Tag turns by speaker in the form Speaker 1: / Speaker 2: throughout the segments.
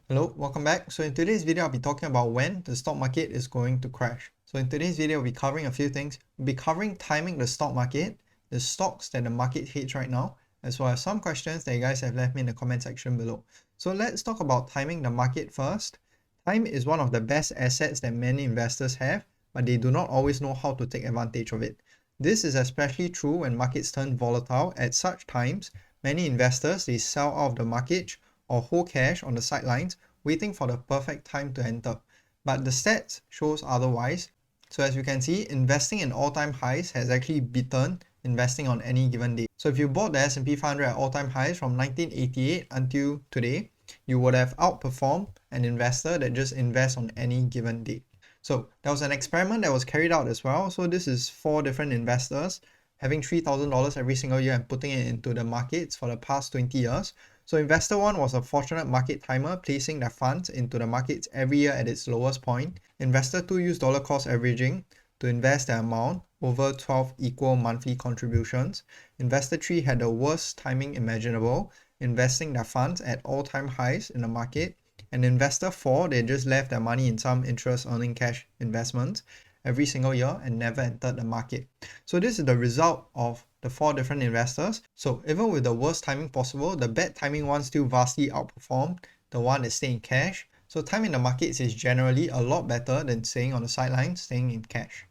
Speaker 1: Hello, welcome back. So in today's video, I'll be talking about when the stock market is going to crash. So in today's video, we'll be covering a few things. We'll be covering timing the stock market, the stocks that the market hates right now, as well as some questions that you guys have left me in the comment section below. So let's talk about timing the market first. Time is one of the best assets that many investors have, but they do not always know how to take advantage of it. This is especially true when markets turn volatile. At such times, many investors, they sell out of the market or hold cash on the sidelines, waiting for the perfect time to enter. But the stats shows otherwise. So as you can see, investing in all-time highs has actually beaten investing on any given day. So if you bought the S&P 500 at all-time highs from 1988 until today, you would have outperformed an investor that just invests on any given day. So there was an experiment that was carried out as well. So this is 4 different investors having $3,000 every single year and putting it into the markets for the past 20 years. So investor 1 was a fortunate market timer, placing their funds into the markets every year at its lowest point. Investor 2 used dollar cost averaging to invest the amount over 12 equal monthly contributions. Investor 3 had the worst timing imaginable, investing their funds at all-time highs in the market. And investor 4, they just left their money in some interest earning cash investments every single year and never entered the market. So this is the result of the 4 different investors. So even with the worst timing possible, the bad timing one still vastly outperformed the one that stayed in cash. So time in the markets is generally a lot better than staying on the sidelines, staying in cash.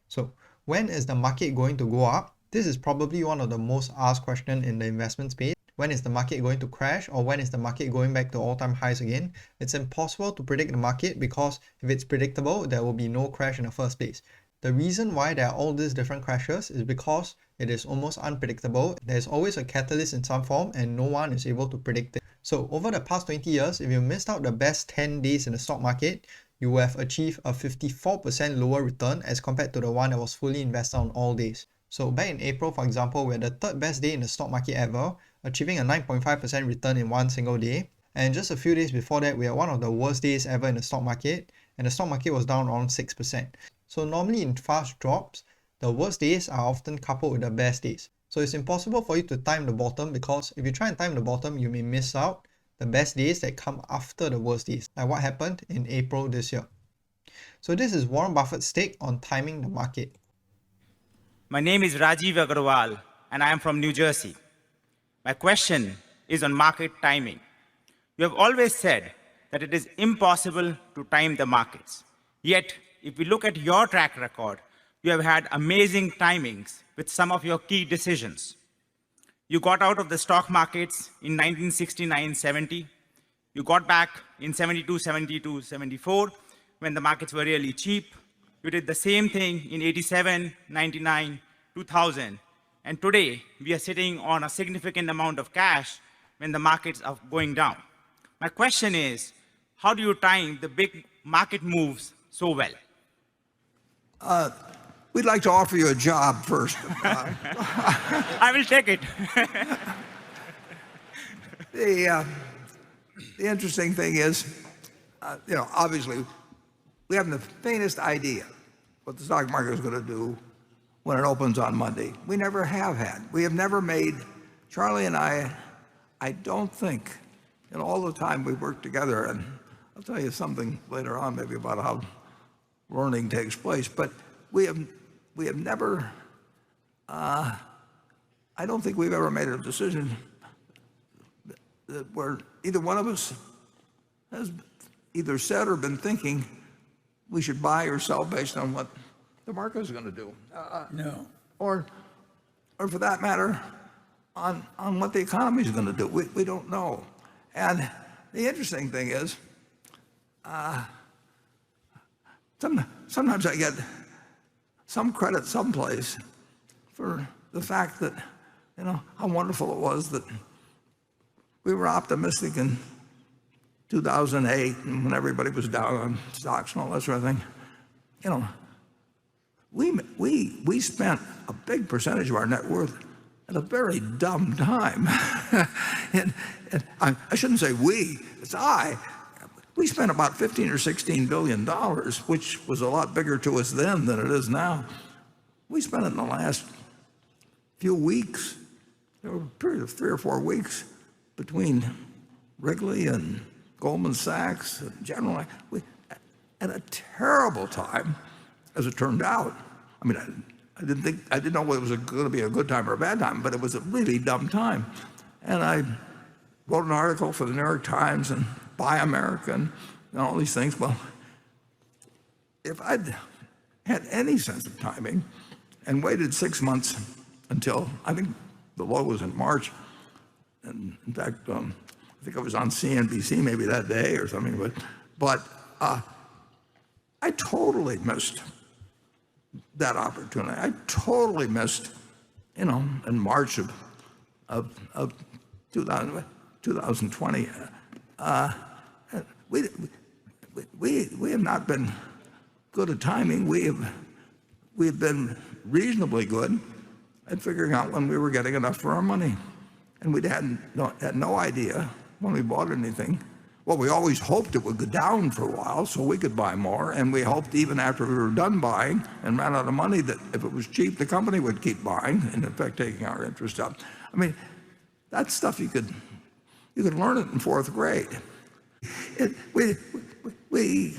Speaker 1: So when is the market going to go up? This is probably one of the most asked questions in the investment space. When is the market going to crash, or when is the market going back to all-time highs again? It's impossible to predict the market because if it's predictable, there will be no crash in the first place. The reason why there are all these different crashes is because it is almost unpredictable. There's always a catalyst in some form and no one is able to predict it. So over the past 20 years, if you missed out the best 10 days in the stock market, you will have achieved a 54% lower return as compared to the one that was fully invested on all days. So back in April, for example, we had the third best day in the stock market ever, achieving a 9.5% return in one single day. And just a few days before that, we had one of the worst days ever in the stock market, and the stock market was down around 6%. So normally in fast drops, the worst days are often coupled with the best days. So it's impossible for you to time the bottom, because if you try and time the bottom, you may miss out the best days that come after the worst days, like what happened in April this year. So this is Warren Buffett's take on timing the market.
Speaker 2: My name is Rajiv Agarwal, and I am from New Jersey. My question is on market timing. You have always said that it is impossible to time the markets. Yet, if we look at your track record, you have had amazing timings with some of your key decisions. You got out of the stock markets in 1969-70. You got back in 72, 72, 74 when the markets were really cheap. You did the same thing in 87, 99, 2000. And today, we are sitting on a significant amount of cash when the markets are going down. My question is, how do you time the big market moves so well?
Speaker 3: We'd like to offer you a job first.
Speaker 2: I will take it.
Speaker 3: The interesting thing is, obviously, we haven't the faintest idea what the stock market is going to do when it opens on Monday. We never have had. We have never made, Charlie and I don't think, in all the time we've worked together, and I'll tell you something later on maybe about how learning takes place, but we have never, I don't think we've ever made a decision where either one of us has either said or been thinking we should buy or sell based on what the market is going to do.
Speaker 4: No.
Speaker 3: Or for that matter, on what the economy is going to do. We don't know. And the interesting thing is, sometimes I get some credit someplace for the fact that, how wonderful it was that we were optimistic in 2008 and when everybody was down on stocks and all that sort of thing. We spent a big percentage of our net worth at a very dumb time. and I shouldn't say we, it's I. We spent about $15 or $16 billion, which was a lot bigger to us then than it is now. We spent it in the last few weeks. There were a period of 3 or 4 weeks between Wrigley and Goldman Sachs, General, at a terrible time, as it turned out. I mean, I didn't know whether it was going to be a good time or a bad time, but it was a really dumb time. And I wrote an article for the New York Times and Buy American and all these things. Well, if I'd had any sense of timing and waited 6 months until, I think the low was in March, and in fact, I think I was on CNBC maybe that day or something, but I totally missed that opportunity. I totally missed, in March of 2020. We have not been good at timing. We have been reasonably good at figuring out when we were getting enough for our money, and we had no idea when we bought anything. Well, we always hoped it would go down for a while so we could buy more, and we hoped even after we were done buying and ran out of money that if it was cheap, the company would keep buying, and in fact taking our interest up. I mean, that's stuff you could learn it in fourth grade. We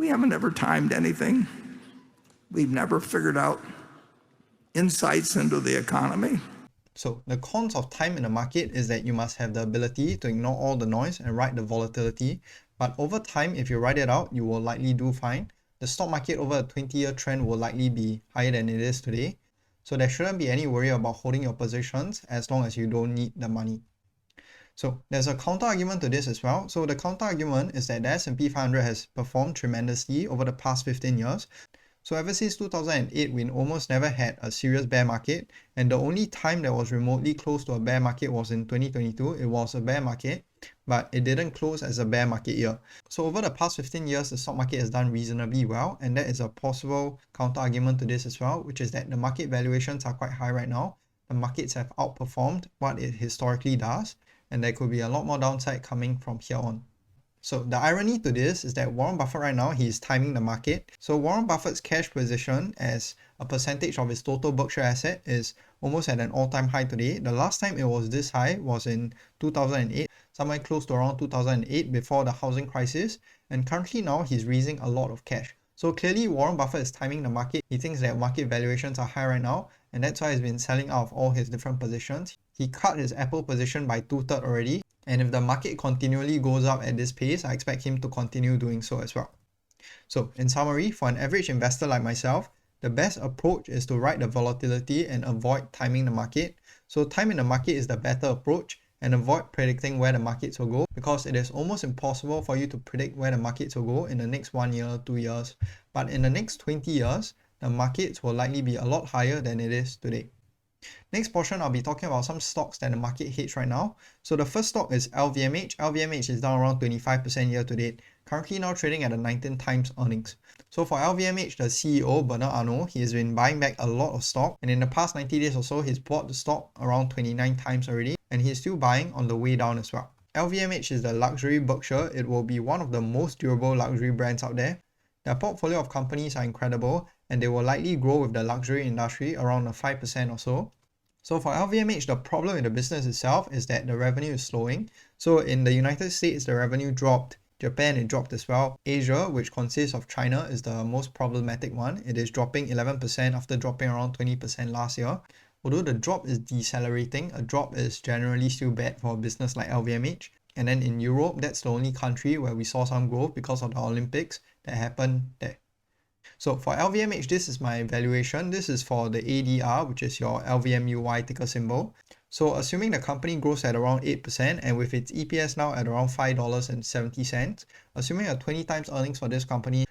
Speaker 3: haven't ever timed anything. We've never figured out insights into the economy.
Speaker 1: So the cons of time in the market is that you must have the ability to ignore all the noise and ride the volatility. But over time, if you ride it out, you will likely do fine. The stock market over a 20-year trend will likely be higher than it is today. So there shouldn't be any worry about holding your positions as long as you don't need the money. So there's a counter argument to this as well. So the counter argument is that the S&P 500 has performed tremendously over the past 15 years. So ever since 2008, we almost never had a serious bear market, and the only time that was remotely close to a bear market was in 2022. It was a bear market, but it didn't close as a bear market year. So over the past 15 years, the stock market has done reasonably well, and that is a possible counter argument to this as well, which is that the market valuations are quite high right now. The markets have outperformed what it historically does, and there could be a lot more downside coming from here on. So the irony to this is that Warren Buffett right now, he's timing the market. So Warren Buffett's cash position as a percentage of his total Berkshire asset is almost at an all-time high today. The last time it was this high was in 2008, somewhere close to around 2008 before the housing crisis. And currently now he's raising a lot of cash. So clearly Warren Buffett is timing the market. He thinks that market valuations are high right now, and that's why he's been selling out of all his different positions. He cut his Apple position by 2/3 already. And if the market continually goes up at this pace, I expect him to continue doing so as well. So in summary, for an average investor like myself, the best approach is to ride the volatility and avoid timing the market. So time in the market is the better approach, and avoid predicting where the markets will go, because it is almost impossible for you to predict where the markets will go in the next 1 year, 2 years. But in the next 20 years, the markets will likely be a lot higher than it is today. Next portion, I'll be talking about some stocks that the market hates right now. So the first stock is LVMH. LVMH is down around 25% year to date, currently now trading at a 19 times earnings. So for LVMH, the CEO, Bernard Arnault, he has been buying back a lot of stock, and in the past 90 days or so, he's bought the stock around 29 times already, and he's still buying on the way down as well. LVMH is the luxury Berkshire. It will be one of the most durable luxury brands out there. Their portfolio of companies are incredible, and they will likely grow with the luxury industry around a 5% or so. So for LVMH, the problem with the business itself is that the revenue is slowing. So in the United States, the revenue dropped. Japan, it dropped as well. Asia, which consists of China, is the most problematic one. It is dropping 11% after dropping around 20% last year. Although the drop is decelerating, a drop is generally still bad for a business like LVMH. And then in Europe, that's the only country where we saw some growth because of the Olympics that happened there. So for LVMH, this is my valuation. This is for the ADR, which is your LVMUY ticker symbol. So assuming the company grows at around 8%, and with its EPS now at around $5.70, assuming a 20 times earnings for this company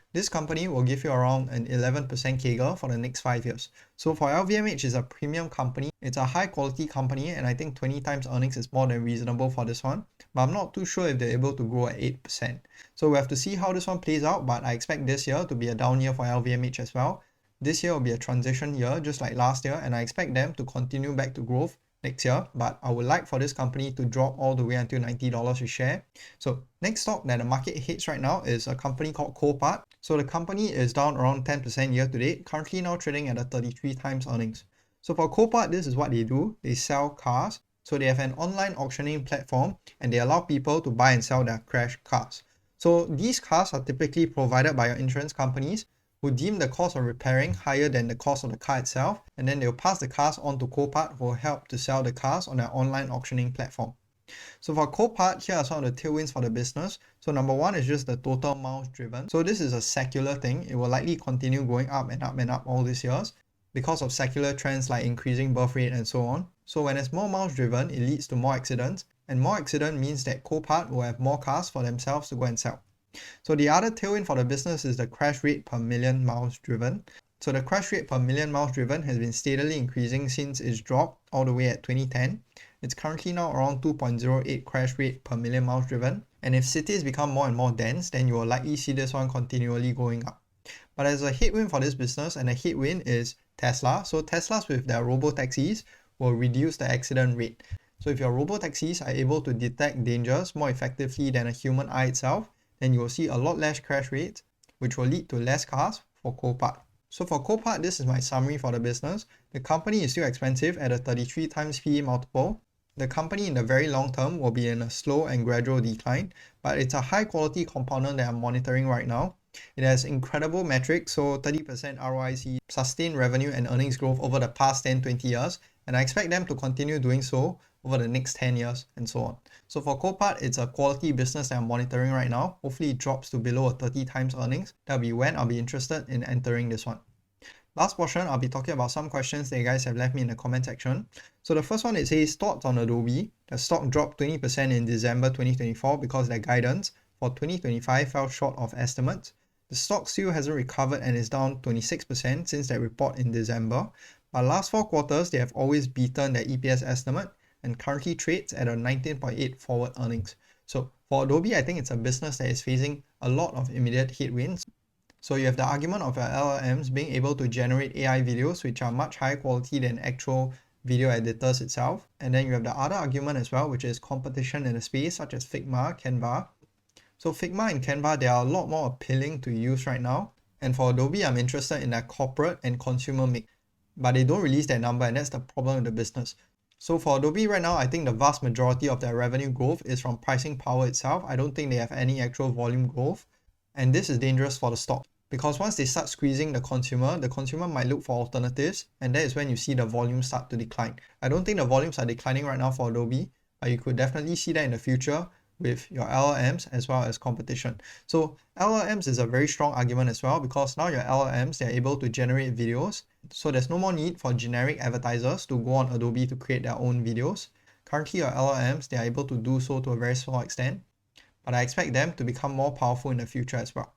Speaker 1: will give you around an 11% CAGR for the next 5 years. So for LVMH, it's a premium company. It's a high quality company, and I think 20 times earnings is more than reasonable for this one. But I'm not too sure if they're able to grow at 8%. So we have to see how this one plays out, but I expect this year to be a down year for LVMH as well. This year will be a transition year, just like last year, and I expect them to continue back to growth next year, but I would like for this company to drop all the way until $90 a share. So next stock that the market hates right now is a company called Copart. So the company is down around 10% year to date, currently now trading at a 33 times earnings. So for Copart, this is what they do. They sell cars. So they have an online auctioning platform and they allow people to buy and sell their crashed cars. So these cars are typically provided by your insurance companies who deem the cost of repairing higher than the cost of the car itself, and then they'll pass the cars on to Copart who will help to sell the cars on their online auctioning platform. So for Copart, here are some of the tailwinds for the business. So number one is just the total miles driven. So this is a secular thing. It will likely continue going up and up and up all these years because of secular trends like increasing birth rate and so on. So when there's more miles driven, it leads to more accidents, and more accident means that Copart will have more cars for themselves to go and sell. So the other tailwind for the business is the crash rate per million miles driven. So the crash rate per million miles driven has been steadily increasing since its drop all the way at 2010. It's currently now around 2.08 crash rate per million miles driven. And if cities become more and more dense, then you will likely see this one continually going up. But as a headwind for this business, and a headwind is Tesla. So Teslas with their robo-taxis will reduce the accident rate. So if your robo-taxis are able to detect dangers more effectively than a human eye itself, then you will see a lot less crash rates, which will lead to less cars for Copart. So for Copart, this is my summary for the business. The company is still expensive at a 33 times PE multiple. The company in the very long term will be in a slow and gradual decline, but it's a high quality component that I'm monitoring right now. It has incredible metrics, so 30% ROIC, sustained revenue and earnings growth over the past 10-20 years, and I expect them to continue doing so over the next 10 years and so on. So for Copart, it's a quality business that I'm monitoring right now. Hopefully it drops to below a 30 times earnings. That'll be when I'll be interested in entering this one. Last portion, I'll be talking about some questions that you guys have left me in the comment section. So the first one, it says thoughts on Adobe. The stock dropped 20% in December 2024 because their guidance for 2025 fell short of estimates. The stock still hasn't recovered and is down 26% since that report in December. But last 4 quarters, they have always beaten their EPS estimate and currently trades at a 19.8 forward earnings. So for Adobe, I think it's a business that is facing a lot of immediate headwinds. So you have the argument of your LLMs being able to generate AI videos which are much higher quality than actual video editors itself. And then you have the other argument as well, which is competition in the space such as Figma, Canva. So Figma and Canva, they are a lot more appealing to use right now. And for Adobe, I'm interested in their corporate and consumer mix. But they don't release that number, and that's the problem with the business. So for Adobe right now, I think the vast majority of their revenue growth is from pricing power itself. I don't think they have any actual volume growth. And this is dangerous for the stock because once they start squeezing the consumer might look for alternatives, and that is when you see the volume start to decline. I don't think the volumes are declining right now for Adobe, but you could definitely see that in the future with your LLMs as well as competition. So LLMs is a very strong argument as well because now your LLMs, they're able to generate videos. So there's no more need for generic advertisers to go on Adobe to create their own videos. Currently your LLMs, they are able to do so to a very small extent, but I expect them to become more powerful in the future as well.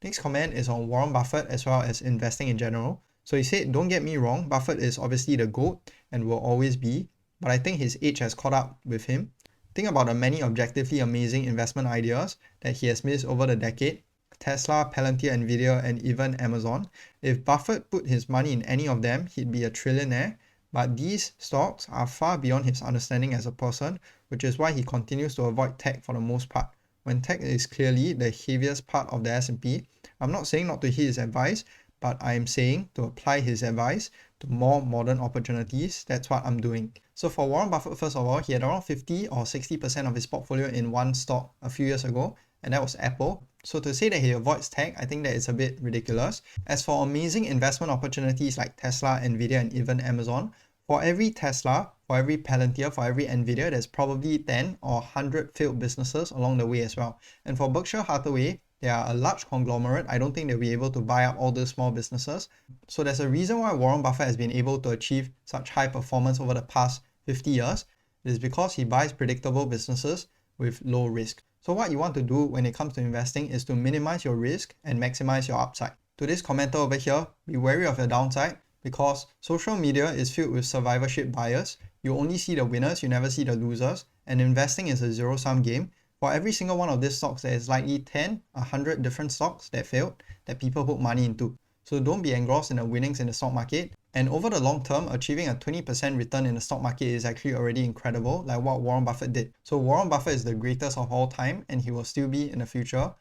Speaker 1: Next comment is on Warren Buffett as well as investing in general. So he said, don't get me wrong, Buffett is obviously the GOAT and will always be, but I think his age has caught up with him. Think about the many objectively amazing investment ideas that he has missed over the decade. Tesla, Palantir, Nvidia, and even Amazon. If Buffett put his money in any of them, he'd be a trillionaire. But these stocks are far beyond his understanding as a person, which is why he continues to avoid tech for the most part. When tech is clearly the heaviest part of the S&P, I'm not saying not to heed his advice, but I am saying to apply his advice to more modern opportunities. That's what I'm doing. So for Warren Buffett, first of all, he had around 50 or 60% of his portfolio in one stock a few years ago, and that was Apple. So to say that he avoids tech, I think that it's a bit ridiculous. As for amazing investment opportunities like Tesla, Nvidia, and even Amazon, for every Tesla, for every Palantir, for every Nvidia, there's probably 10 or 100 failed businesses along the way as well. And for Berkshire Hathaway, they are a large conglomerate. I don't think they'll be able to buy up all those small businesses. So there's a reason why Warren Buffett has been able to achieve such high performance over the past 50 years. It is because he buys predictable businesses with low risk. So what you want to do when it comes to investing is to minimize your risk and maximize your upside. To this commenter over here, be wary of your downside because social media is filled with survivorship bias. You only see the winners, you never see the losers, and investing is a zero-sum game. For every single one of these stocks, there is likely 10, 100 different stocks that failed that people put money into. So don't be engrossed in the winnings in the stock market. And over the long term, achieving a 20% return in the stock market is actually already incredible, like what Warren Buffett did. So Warren Buffett is the greatest of all time and he will still be in the future.